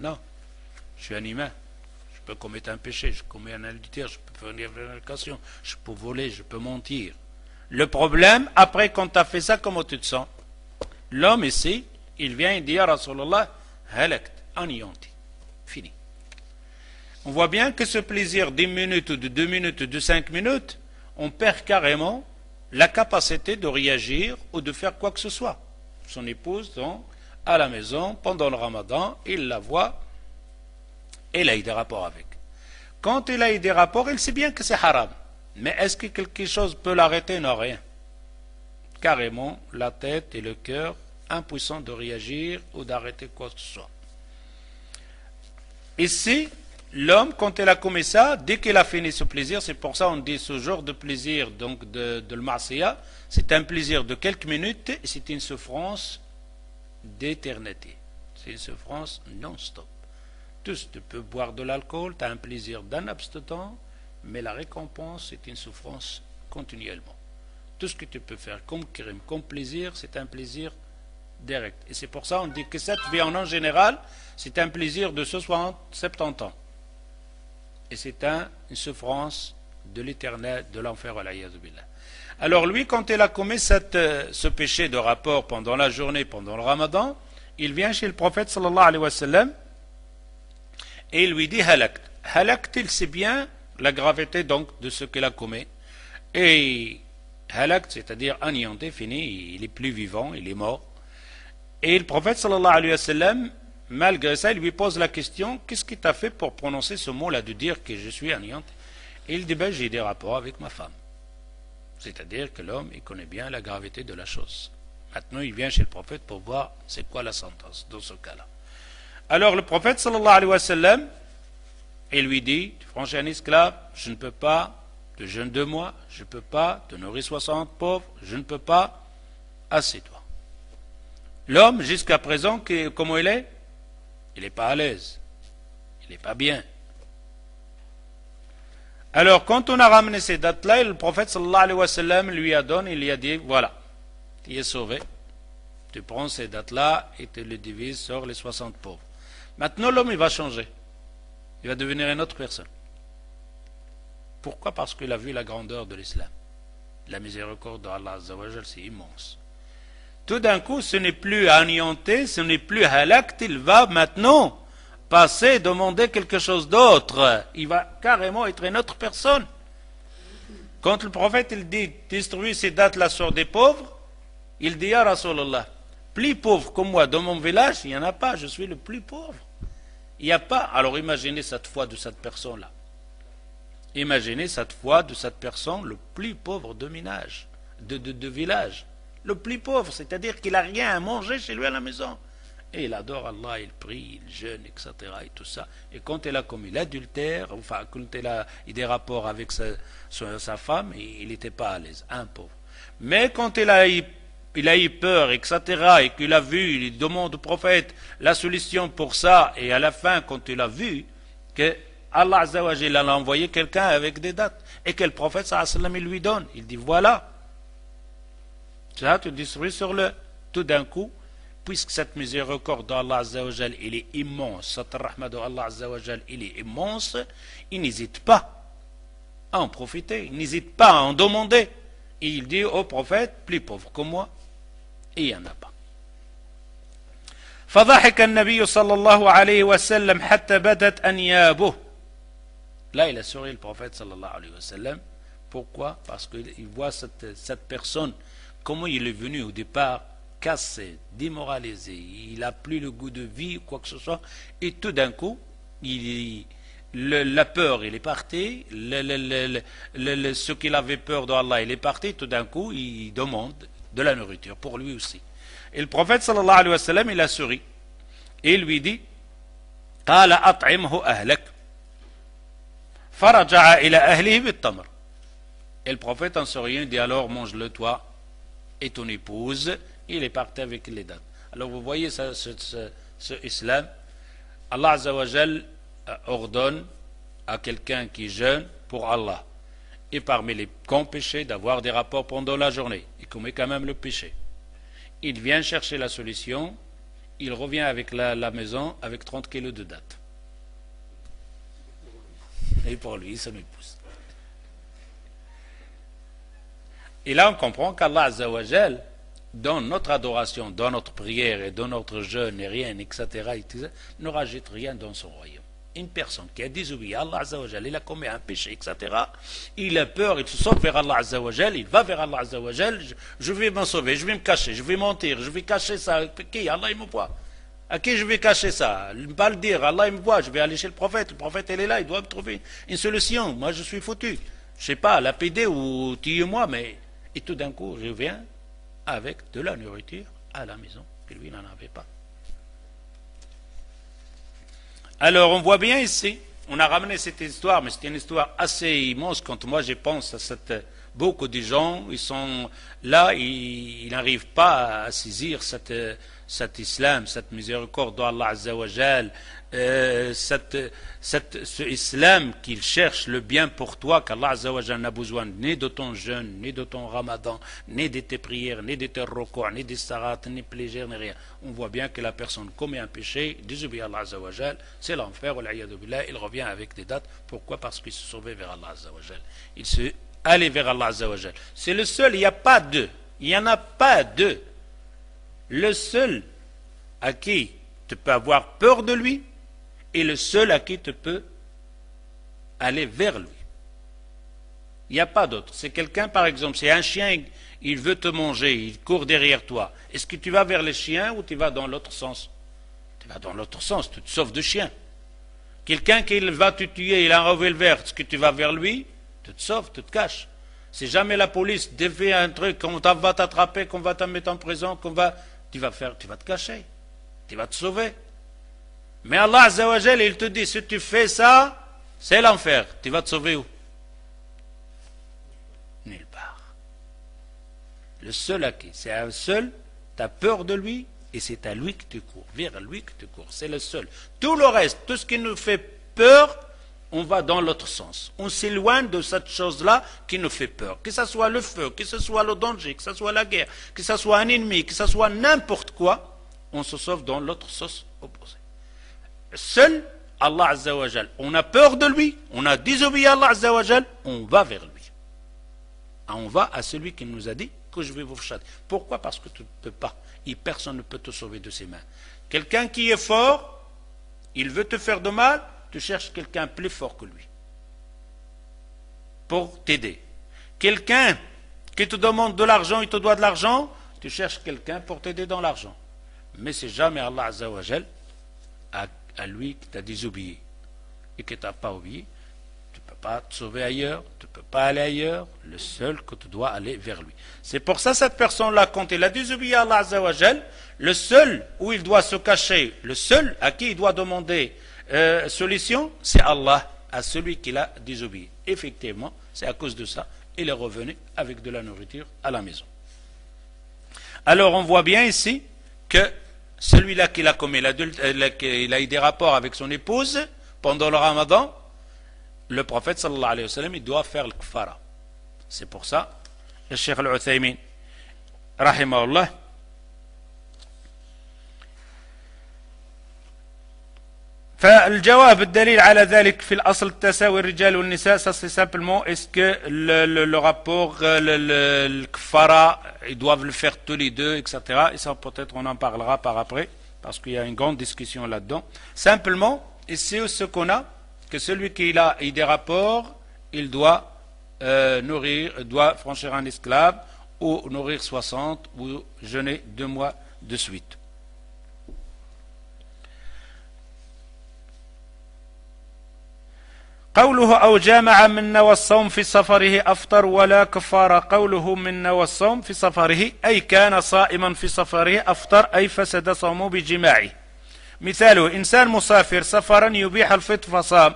Speaker 1: Non, je suis un humain. Je peux commettre un péché, je commets un adultère, je peux faire une évocation, je peux voler, je peux mentir. Le problème, après quand tu as fait ça, comment tu te sens? L'homme ici, il vient et dit à Rasulallah, halakt, anéanti, fini. On voit bien que ce plaisir d'1 minute ou de 2 minutes ou de 5 minutes, on perd carrément la capacité de réagir ou de faire quoi que ce soit. Son épouse, donc, à la maison, pendant le ramadan, il la voit, et il a eu des rapports avec. Quand il a eu des rapports, il sait bien que c'est haram. Mais est-ce que quelque chose peut l'arrêter? Non, rien. Carrément, la tête et le cœur impuissants de réagir ou d'arrêter quoi que ce soit. Ici, l'homme, quand il a commis ça, dès qu'il a fini ce plaisir, c'est pour ça qu'on dit ce genre de plaisir, donc de l'ma'siyah, c'est un plaisir de quelques minutes et c'est une souffrance d'éternité. C'est une souffrance non-stop. Tous, tu peux boire de l'alcool, tu as un plaisir d'un instant, mais la récompense, c'est une souffrance continuellement. Tout ce que tu peux faire comme crime, comme plaisir, c'est un plaisir direct. Et c'est pour ça qu'on dit que cette vie en général, c'est un plaisir de 60, 70 ans. Et c'est une souffrance de l'éternel, de l'enfer. Alors lui, quand il a commis ce péché de rapport pendant la journée, pendant le ramadan, il vient chez le prophète sallallahu alayhi wa sallam et il lui dit halakt. Halakt, il sait bien la gravité donc de ce qu'il a commis. Et halakt, c'est-à-dire anéanti, fini, il est plus vivant, il est mort. Et le prophète sallallahu alayhi wa sallam, malgré ça, il lui pose la question, qu'est-ce qui t'a fait pour prononcer ce mot-là, de dire que je suis anéanti? Et il dit, ben, j'ai des rapports avec ma femme. C'est-à-dire que l'homme, il connaît bien la gravité de la chose. Maintenant, il vient chez le prophète pour voir c'est quoi la sentence dans ce cas-là. Alors le prophète sallallahu alayhi wa sallam, il lui dit, tu franchis un esclave, je ne peux pas te jeûner 2 mois, je ne peux pas te nourrir 60 pauvres, je ne peux pas, assieds-toi. L'homme, jusqu'à présent, comment il est? Il n'est pas à l'aise, il n'est pas bien. Alors, quand on a ramené ces dates-là, le prophète sallallahu alayhi wa sallam lui a donné, il lui a dit, voilà, tu es sauvé, tu prends ces dates-là et tu les divises sur les 60 pauvres. Maintenant, l'homme, il va changer. Il va devenir une autre personne. Pourquoi? Parce qu'il a vu la grandeur de l'islam. La miséricorde d'Allah Azza wa Jal, c'est immense. Tout d'un coup, ce n'est plus anéanti, ce n'est plus halakt, il va maintenant passer, demander quelque chose d'autre. Il va carrément être une autre personne. Quand le prophète il dit distribuer ces dates-là sur des pauvres, il dit à Rasulallah, plus pauvre comme moi dans mon village, il n'y en a pas, je suis le plus pauvre. Il n'y a pas. Alors imaginez cette foi de cette personne-là. Imaginez cette foi de cette personne, le plus pauvre de ménage, de village. Le plus pauvre, c'est-à-dire qu'il n'a rien à manger chez lui à la maison. Et il adore Allah, il prie, il jeûne, etc. et tout ça. Et quand il a commis l'adultère, enfin, quand il a eu des rapports avec sa femme, il n'était pas à l'aise, un pauvre. Mais quand il a il a eu peur, etc., et qu'il a vu, il demande au prophète la solution pour ça, et à la fin, quand il a vu que Allah Azza wa Jalla a envoyé quelqu'un avec des dates, et que le prophète sallallahu alayhi wa sallam, il lui donne, il dit voilà, ça tu distribues sur le, tout d'un coup, puisque cette miséricorde d'Allah Azza wa Jalla, il est immense, cette rahma d'Allah Azza wa Jalla, il est immense, il n'hésite pas à en profiter, il n'hésite pas à en demander, et il dit au prophète, plus pauvre que moi, et il n'y en a pas. فضحك النبي صلى الله عليه وسلم حتى بدت أنيابه. Là, il a souri le prophète sallallahu alayhi wa sallam. Pourquoi? Parce qu'il voit cette personne, comment il est venu au départ, cassé, démoralisé, il n'a plus le goût de vie, quoi que ce soit, et tout d'un coup, la peur, il est parti, ce qu'il avait peur d'Allah, il est parti, tout d'un coup, il demande de la nourriture pour lui aussi. Et le prophète sallallahu alayhi wa sallam, il a souri et il lui dit قال أطعمه أهلك فرجع إلى أهله بالتمر. Et le prophète en souriant dit alors mange-le toi et ton épouse. Il est parti avec les dates. Alors vous voyez ce islam, Allah Azza wa Jal ordonne à quelqu'un qui jeûne pour Allah et parmi les grands péchés d'avoir des rapports pendant la journée. Il commet quand même le péché. Il vient chercher la solution, il revient avec la maison avec 30 kilos de dattes. Et pour lui, son épouse. Et là, on comprend qu'Allah Azza wa Jal, dans notre adoration, dans notre prière et dans notre jeûne et rien, etc., ne rajoute rien dans son royaume. Une personne qui a désobéi à Allah Azza wa Jal, il a commis un péché, etc., il a peur, il se sauve vers Allah Azza wa Jal, il va vers Allah Azza wa Jal, je vais m'en sauver, je vais me cacher, je vais mentir, je vais cacher ça. Qui? Allah il me voit. À qui je vais cacher ça? Ne pas le dire, Allah il me voit, je vais aller chez le prophète il est là, il doit me trouver une solution, moi je suis foutu. Je sais pas, lapider ou tuer-moi, mais... Et tout d'un coup, je viens avec de la nourriture à la maison, que lui n'en avait pas. Alors, on voit bien ici, on a ramené cette histoire, mais c'est une histoire assez immense quand moi je pense à beaucoup de gens, ils sont là, ils n'arrivent pas à saisir cet islam, cette miséricorde d'Allah Azza wa Jal, ce islam qu'il cherche le bien pour toi, qu'Allah Azza wa Jal n'a besoin ni de ton jeûne, ni de ton ramadan, ni de tes prières, ni de tes recours, ni des sarats, ni plaisirs, ni rien. On voit bien que la personne commet un péché, désobéit à Allah Azza wa Jal, c'est l'enfer, il revient avec des dates. Pourquoi? Parce qu'il se sauvait vers Allah Azza wa Jal. Il se allait vers Allah Azza wa Jal. C'est le seul, il n'y a pas deux. Il n'y en a pas deux. Le seul à qui tu peux avoir peur de lui et le seul à qui tu peux aller vers lui. Il n'y a pas d'autre. C'est quelqu'un, par exemple, c'est un chien, il veut te manger, il court derrière toi. Est-ce que tu vas vers le chien ou tu vas dans l'autre sens? Tu vas dans l'autre sens, tu te sauves de chien. Quelqu'un qui va te tuer, il a un revolver, est-ce que tu vas vers lui? Tu te sauves, tu te caches. Si jamais la police fait un truc, qu'on va t'attraper, qu'on va te mettre en prison, tu vas te cacher, tu vas te sauver. Mais Allah Azza wa Jal, il te dit, si tu fais ça, c'est l'enfer. Tu vas te sauver où? Nulle part. Le seul à qui? C'est un seul, tu as peur de lui, et c'est à lui que tu cours, vers lui que tu cours. C'est le seul. Tout le reste, tout ce qui nous fait peur, on va dans l'autre sens. On s'éloigne de cette chose-là qui nous fait peur. Que ce soit le feu, que ce soit le danger, que ce soit la guerre, que ce soit un ennemi, que ce soit n'importe quoi, on se sauve dans l'autre sens opposé. Seul Allah Azza wa Jal, on a peur de lui, on a désobéi à Allah Azza wa Jal, on va vers lui. On va à celui qui nous a dit que je vais vous chasser. Pourquoi? Parce que tu ne peux pas, et personne ne peut te sauver de ses mains. Quelqu'un qui est fort, il veut te faire de mal, tu cherches quelqu'un plus fort que lui pour t'aider. Quelqu'un qui te demande de l'argent, il te doit de l'argent, tu cherches quelqu'un pour t'aider dans l'argent. Mais c'est jamais Allah Azza wa Jal à lui qui t'a désobéi et qui t'a pas obéi. Tu ne peux pas te sauver ailleurs, tu ne peux pas aller ailleurs, le seul que tu dois aller vers lui. C'est pour ça cette personne-là, quand il a désobéi à Allah Azza wa Jal, le seul où il doit se cacher, le seul à qui il doit demander solution, c'est Allah, à celui qui l'a désobéi. Effectivement, c'est à cause de ça, il est revenu avec de la nourriture à la maison. Alors on voit bien ici que celui-là qui a commis l'adulte, il a eu des rapports avec son épouse pendant le ramadan, le prophète sallallahu alayhi wa sallam, il doit faire le kfara. C'est pour ça, le Cheikh al-Uthaymin, rahimahullah, فالجواب الدليل على ذلك في الأصل التساوي الرجال والنساء. Ça c'est simplement est-ce que le rapport le kfara ils doivent le faire tous les deux, etc. Et ça peut-être on en parlera par après parce qu'il y a une grande discussion là-dedans. Simplement ici ce qu'on a que celui qui a eu des rapports il doit nourrir, doit franchir un esclave ou nourrir 60 ou jeûner 2 mois de suite. قوله أو جامع من نوى الصوم في سفره أفطر ولا كفارة. قوله من نوى الصوم في سفره أي كان صائما في سفره أفطر أي فسد صومه بجماعه. مثاله إنسان مسافر سفرا يبيح الفطر فصام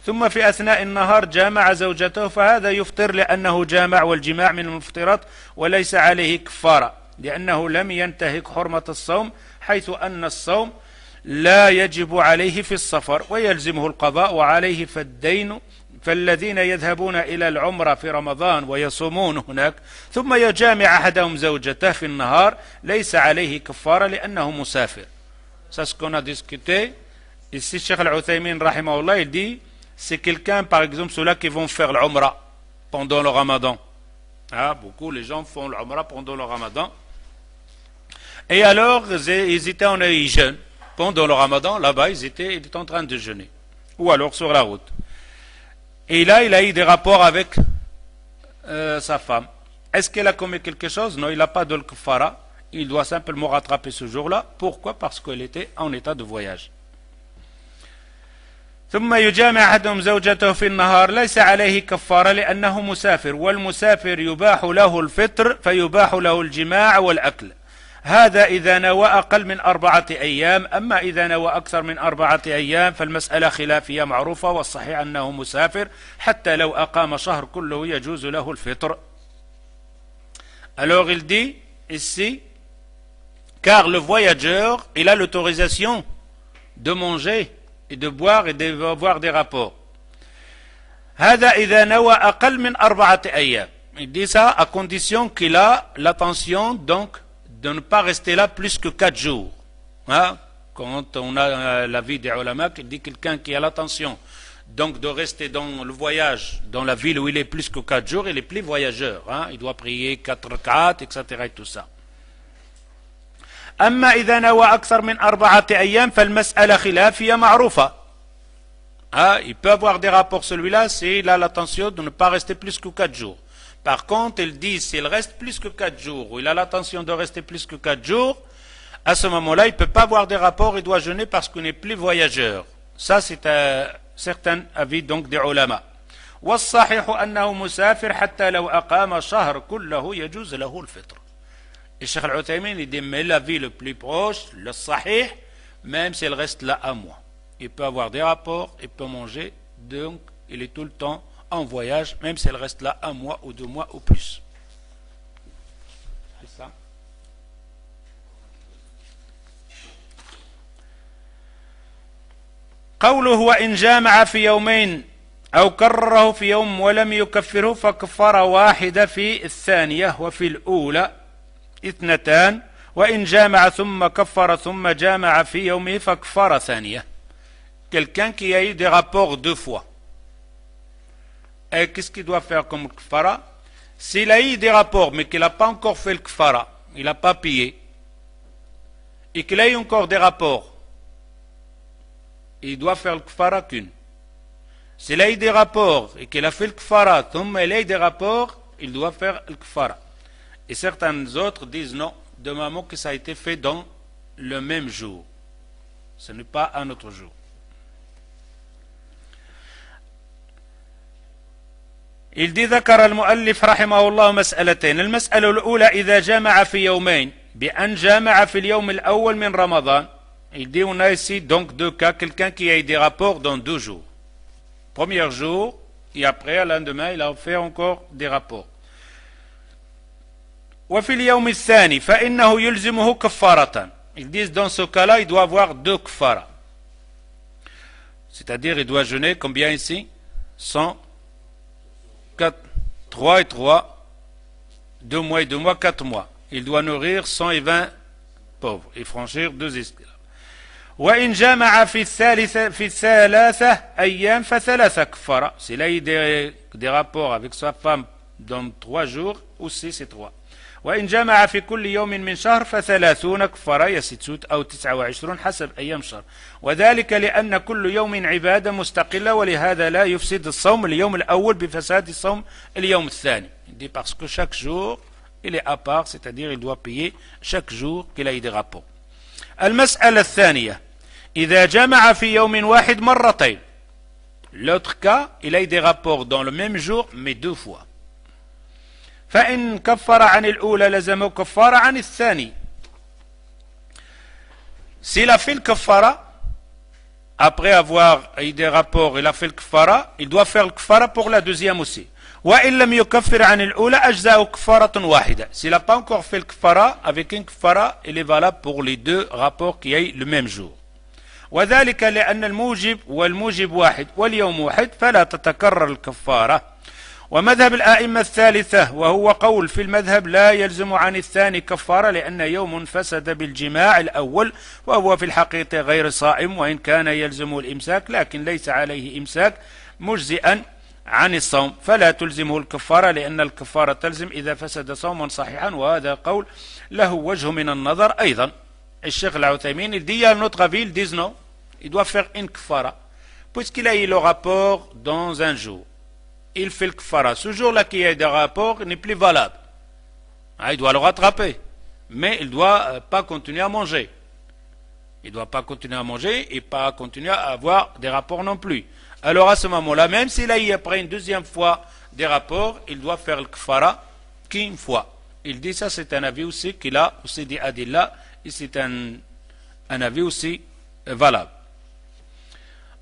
Speaker 1: ثم في أثناء النهار جامع زوجته فهذا يفطر لأنه جامع والجماع من المفطرات وليس عليه كفارة لأنه لم ينتهك حرمة الصوم حيث أن الصوم لا يجب عليه في السفر ويلزمه القضاء وعليه فالدين. فالذين يذهبون إلى العمرة في رمضان ويصومون هناك ثم يجامع أحدهم زوجته في النهار ليس عليه كفارة لأنه مسافر. C'est ce qu'on a discuté. Ici, Cheikh Al-Uthaymin, rahimahullah, il dit c'est quelqu'un, par exemple, ceux-là qui vont faire l'Umrah pendant le Ramadan. Ah, beaucoup, les gens font l'Umrah pendant le Ramadan. Et alors, ils étaient en jeûne. Pendant le Ramadan, là-bas, ils étaient en train de jeûner. Ou alors sur la route. Et là, il a eu des rapports avec sa femme. Est-ce qu'elle a commis quelque chose? Non, il n'a pas de kfara. Il doit simplement rattraper ce jour-là. Pourquoi? Parce qu'elle était en état de voyage. ثم يجامع أحدهم زوجته في النهار ليس عليه كفارة لأنه مسافر والمسافر يباح له الفطر فيباح له الجماع والأكل. هذا إذا نوى أقل من 4 أيام. أما إذا نوى أكثر من 4 أيام فالمسألة خلافية معروفة والصحيح أنه مسافر حتى لو أقام شهر كله يجوز له الفطر. Alors il dit ici car le voyageur il a l'autorisation de manger et de boire et d'avoir des rapports. هذا إذا نوى أقل من 4 أيام. Il dit ça à condition qu'il a l'attention donc de ne pas rester là plus que 4 jours. Hein? Quand on a l'avis des ulama qui dit quelqu'un qui a l'attention donc de rester dans le voyage, dans la ville où il est plus que 4 jours, il est plus voyageur. Hein? Il doit prier 4 rak'at, etc. et tout ça. أما إذا نوى أكثر من 4 أيام فالمسألة خلافية معروفة. Il peut avoir des rapports celui-là s'il a l'attention de ne pas rester plus que 4 jours. Par contre, il dit s'il reste plus que 4 jours, ou il a l'intention de rester plus que 4 jours, à ce moment-là, il ne peut pas avoir des rapports, il doit jeûner parce qu'il n'est plus voyageur. Ça, c'est un certain avis donc des ulama. والصحيح أنه مسافر حتى لو أقام شهر كله يجوز له الفطر. Et Cheikh Al-Uthaymin, il dit mais l'avis le plus proche, le sahih, même s'il reste là un mois. Il peut avoir des rapports, il peut manger, donc il est tout le temps en voyage, même si elle reste là 1 mois ou 2 mois ou plus. C'est ça. قوله وإن جامع في يومين أو كرره في يوم ولم يكفره فكفارة واحدة في الثانية وفي الأولى 2 وإن جامع ثم كفر ثم جامع في يومه فكفارة ثانية. Quelqu'un qui a eu des rapports 2 fois. Et qu'est-ce qu'il doit faire comme kfara? S'il a eu des rapports mais qu'il n'a pas encore fait le kfara, il n'a pas payé, et qu'il a eu encore des rapports, il doit faire le kfara qu'une. S'il a eu des rapports et qu'il a fait le kfara, il a eu des rapports, il doit faire le kfara. Et certains autres disent non, de moment que ça a été fait dans le même jour. Ce n'est pas un autre jour. Il dit ذكر المؤلف رحمه الله مسألتين. المسألة الأولى إذا جامع في يومين بأن جامع في اليوم الأول من رمضان. Il dit on a ici donc 2 cas, quelqu'un qui a eu des rapports dans 2 jours. Premier jour et après, le lendemain, il a fait encore des rapports. وفي اليوم الثاني فإنه يلزمه كفارة. Ils disent dans ce cas-là, il doit avoir deux kfara. C'est-à-dire, il doit jeûner combien ici? 104, 3 et 3, 2 mois et 2 mois, 4 mois. Il doit nourrir 120 pauvres et franchir 2 esclaves. وإن جمع في الثلاثة أيام فثلاثة كفارة. S'il a eu des rapports avec sa femme dans 3 jours, aussi c'est 3. وإن جمع في كل يوم من شهر فثلاثون كفارة يا 6 أو 29 حسب أيام الشهر. وذلك لأن كل يوم عبادة مستقلة ولهذا لا يفسد الصوم اليوم الأول بفساد الصوم اليوم الثاني. Il dit parce que chaque jour il est à part, c'est-à-dire il doit payer chaque jour qu'il a eu des rapports. المسألة الثانية إذا جمع في يوم واحد مرتين. L'autre cas, il a eu des rapports dans le même jour mais 2 fois. فإن كفر عن الأولى لزمه كفارة عن الثاني. S'il a fait le kafara, après avoir eu des rapports, il a fait le kafara, il doit faire le kafara pour la deuxième aussi. وإن لم يكفر عن الأولى أجزاء كفارة واحدة. S'il n'a pas encore fait le kafara, avec un kafara, il est valable pour les 2 rapports qui aient le même jour. وذلك لأن الموجب والموجب واحد واليوم واحد فلا تتكرر الكفارة. ومذهب الآئمة الثالثة وهو قول في المذهب لا يلزم عن الثاني كفارة لأن يوم فسد بالجماع الأول وهو في الحقيقة غير صائم وإن كان يلزم الإمساك لكن ليس عليه إمساك مجزئا عن الصوم فلا تلزمه الكفارة لأن الكفارة تلزم إذا فسد صوما صحيحا وهذا قول له وجه من النظر أيضا. الشيخ العثيمين il dit à notre avis ils disent non, il doit faire une kfara puisqu'il a eu le rapport dans un jour. Il fait le kfara. Ce jour-là qui a des rapports n'est plus valable. Il doit le rattraper. Mais il ne doit pas continuer à manger. Il ne doit pas continuer à manger et pas continuer à avoir des rapports non plus. Alors à ce moment-là, même s'il a eu après une deuxième fois des rapports, il doit faire le kfara qu'une fois. Il dit ça, c'est un avis aussi qu'il a aussi dit Adillah, et c'est un avis aussi valable.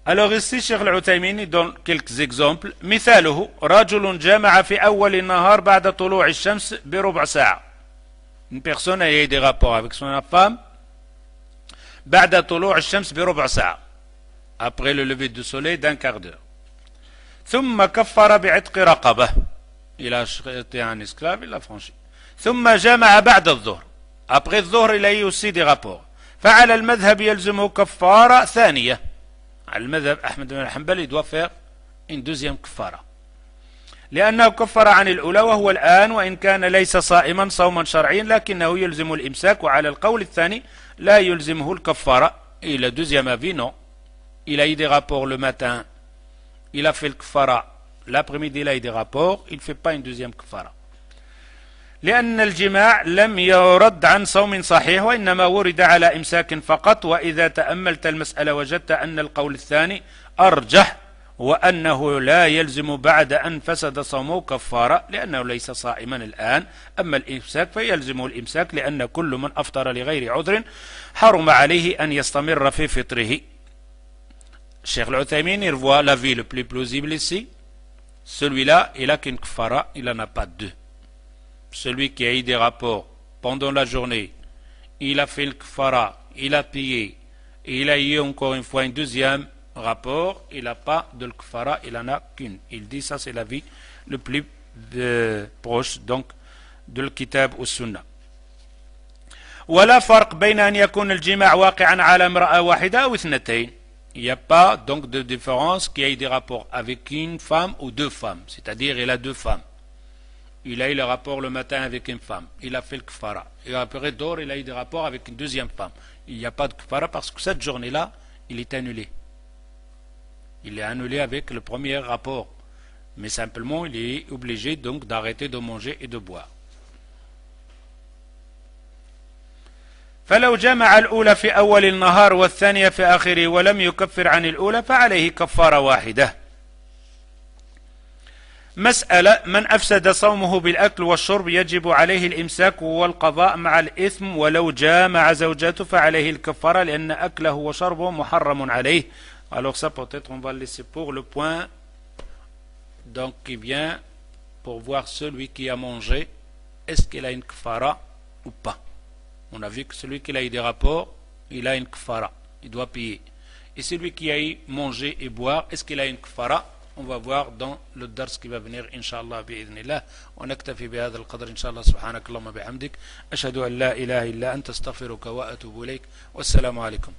Speaker 1: Alors ici, Cheikh Al-Uthaymin donne quelques exemples. مثاله رجل جمع في أول النهار بعد طلوع الشمس بربع ساعة. Une personne a eu des rapports avec son femme بعد طلوع الشمس بربع ساعة. Après le lever du soleil d'un quart d'heure. ثم كفر بعتق رقبة. Il a acheté un esclave, il l'a franchi. ثم جمع بعد الظهر. Après الظهر il a eu aussi des rapports. فعلى المذهب يلزمه كفارة ثانية. على المذهب أحمد بن الحنبل doit faire une deuxième كفارة لأنه كفر عن الأولى وهو الآن وإن كان ليس صائما صوما شرعيا لكنه يلزم الإمساك وعلى القول الثاني لا يلزمه الكفارة. Et le deuxième avis non, il a eu des rapports le matin, il a fait le kfara, l'après-midi il a eu des rapports, il ne fait pas une deuxième kfara. لأن الجماع لم يرد عن صوم صحيح وإنما ورد على إمساك فقط. وإذا تأملت المسألة وجدت أن القول الثاني أرجح وأنه لا يلزم بعد أن فسد صومه كفارة لأنه ليس صائما الآن. أما الإمساك فيلزمه الإمساك لأن كل من أفطر لغير عذر حرم عليه أن يستمر في فطره. Cheikh Al-Uthaymin il voit l'avis le plus plausible ici. Celui-là il a qu'une kfara, il n'en a pas 2. Celui qui a eu des rapports pendant la journée, il a fait le kfara, il a payé, et il a eu encore une fois un deuxième rapport, il n'a pas de le kfara, il n'en a qu'une. Il dit ça c'est l'avis le plus proche donc de le kitab ou sunna. ولا فرق بين أن يكون الجماع واقعا على امرأة واحدة أو اثنتين. Il n'y a pas donc de différence qu'il y ait des rapports avec une femme ou 2 femmes, c'est-à-dire il a 2 femmes. Il a eu le rapport le matin avec une femme, il a fait le kfara. Et après d'or, il a eu des rapports avec une deuxième femme. Il n'y a pas de kfara parce que cette journée-là, il est annulé. Il est annulé avec le premier rapport. Mais simplement, il est obligé donc d'arrêter de manger et de boire. فلو جمع الأولى في أول النهار والثانية في آخره ولم يكفر عن الأولى فعليه كفارة واحدة. مسألة من أفسد صومه بالأكل والشرب يجب عليه الإمساك والقضاء مع الإثم ولو جامع زوجته فعليه الكفارة لأن أكله وشربه محرم عليه. Alors ça peut-être on va le laisser pour le point donc qui vient pour voir celui qui a mangé est-ce qu'il a une kfara ou pas. On a vu que celui qui a eu des rapports, il a une kfara, il doit payer. Et celui qui a eu manger et boire, est-ce qu'il a une kfara? On va voir dans le dars qui va venir, Inch'Allah, bi'idhnillah. ونكتفي بهذا القدر إن شاء الله. سبحانك اللهم بحمدك أشهد أن لا إله إلا أنت استغفرك وأتوب إليك والسلام عليكم.